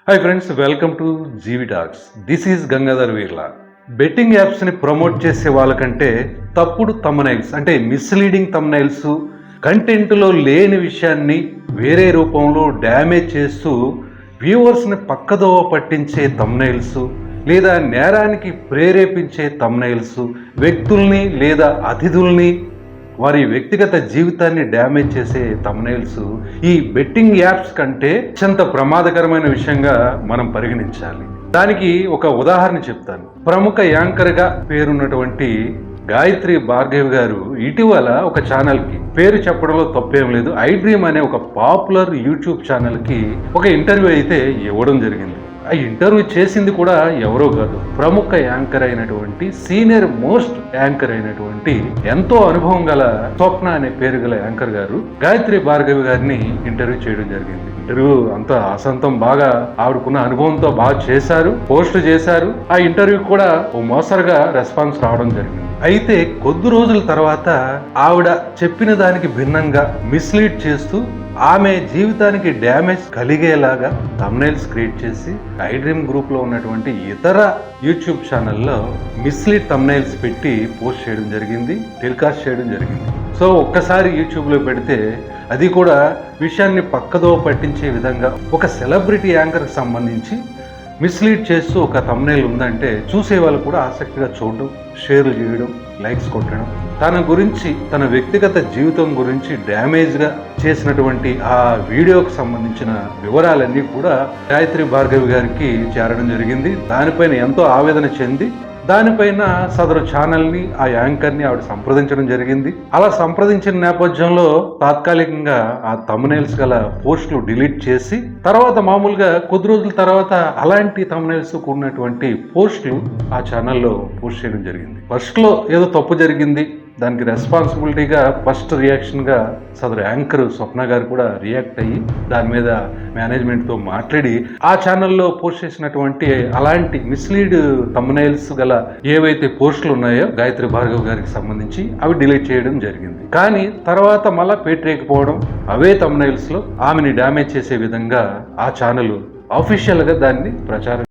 Hi friends, welcome to GV talks. This is Gangadhar Veerla. Betting యాప్స్ని promote చేసే వాళ్ళకంటే తప్పుడు తమ్నైల్స్ అంటే మిస్లీడింగ్ తమ్నైల్స్, కంటెంట్లో లేని విషయాన్ని వేరే రూపంలో డ్యామేజ్ చేస్తూ వ్యూవర్స్ని పక్కదోవ పట్టించే తమ్నైల్స్, లేదా నేరానికి ప్రేరేపించే తమ్నైల్స్, వ్యక్తుల్ని లేదా అతిథుల్ని వారి వ్యక్తిగత జీవితాన్ని డ్యామేజ్ చేసే తమ్నైల్స్ ఈ బెట్టింగ్ యాప్స్ కంటే అత్యంత ప్రమాదకరమైన విషయంగా మనం పరిగణించాలి. దానికి ఒక ఉదాహరణ చెప్తాను. ప్రముఖ యాంకర్గా పేరున్నటువంటి గాయత్రి భార్గవి గారు ఇటీవల ఒక ఛానల్కి, పేరు చెప్పడంలో తప్పేం లేదు, ఐ డ్రీమ్ అనే ఒక పాపులర్ యూట్యూబ్ ఛానల్కి ఒక ఇంటర్వ్యూ అయితే ఇవ్వడం జరిగింది. ఆ ఇంటర్వ్యూ చేసింది కూడా ఎవరో కాదు, ప్రముఖ యాంకర్ అయినటువంటి, సీనియర్ మోస్ట్ యాంకర్ అయినటువంటి, ఎంతో అనుభవం గల స్వప్న అనే పేరు గల యాంకర్ గారు గాయత్రి భార్గవి గారిని ఇంటర్వ్యూ చేయడం జరిగింది. ఇంటర్వ్యూ అంతా ఆసంతం, బాగా ఆవిడకున్న అనుభవంతో బాగా చేశారు, పోస్ట్ చేశారు. ఆ ఇంటర్వ్యూ కూడా ఓ మోసరగా రెస్పాన్స్ రావడం జరిగింది. అయితే కొద్ది రోజుల తర్వాత ఆవిడ చెప్పిన దానికి భిన్నంగా మిస్లీడ్ చేస్తూ ఆమె జీవితానికి డ్యామేజ్ కలిగేలాగా థంబ్నెయిల్స్ క్రియేట్ చేసి ఐ డ్రీమ్ గ్రూప్ లో ఉన్నటువంటి ఇతర యూట్యూబ్ ఛానల్లో మిస్లీడ్ థంబ్నెయిల్స్ పెట్టి పోస్ట్ చేయడం జరిగింది, టెలికాస్ట్ చేయడం జరిగింది. సో ఒక్కసారి యూట్యూబ్లో పెడితే అది కూడా విషయాన్ని పక్కదో పట్టించే విధంగా ఒక సెలబ్రిటీ యాంకర్కి సంబంధించి మిస్లీడ్ చేస్తూ ఒక థంబ్నెయిల్ ఉందంటే చూసే వాళ్ళు కూడా ఆసక్తిగా చూడడం, షేర్లు చేయడం, లైక్స్ కొట్టడం, తన గురించి, తన వ్యక్తిగత జీవితం గురించి డ్యామేజ్గా చేసినటువంటి ఆ వీడియోకి సంబంధించిన వివరాలన్నీ కూడా గాయత్రి భార్గవి గారికి చేరడం జరిగింది. దానిపైన ఎంతో ఆవేదన చెంది దానిపైన సదరు ఛానల్ని, ఆ యాంకర్ని ఆవిడ సంప్రదించడం జరిగింది. అలా సంప్రదించిన నేపథ్యంలో తాత్కాలికంగా ఆ థంబ్నెయిల్స్ గల పోస్టులు డిలీట్ చేసి, తర్వాత మామూలుగా కొద్ది రోజుల తర్వాత అలాంటి థంబ్నెయిల్స్ కూడినటువంటి పోస్టులు ఆ ఛానల్లో పోస్ట్ చేయడం జరిగింది. ఫస్ట్లో ఏదో తప్పు జరిగింది, దానికి రెస్పాన్సిబిలిటీగా ఫస్ట్ రియాక్షన్గా సదరు యాంకర్ స్వప్న గారు కూడా రియాక్ట్ అయ్యి దాని మీద మేనేజ్మెంట్తో మాట్లాడి ఆ ఛానల్లో పోస్ట్ చేసినటువంటి అలాంటి మిస్లీడ్ థంబ్నెయిల్స్ గల ఏవైతే పోస్టులు ఉన్నాయో గాయత్రి భార్గవ్ గారికి సంబంధించి అవి డిలీట్ చేయడం జరిగింది. కానీ తర్వాత మళ్ళా పేటరేకపోవడం, అవే థంబ్నెయిల్స్లో ఆమెని డ్యామేజ్ చేసే విధంగా ఆ ఛానల్ అఫీషియల్గా దాన్ని ప్రచారం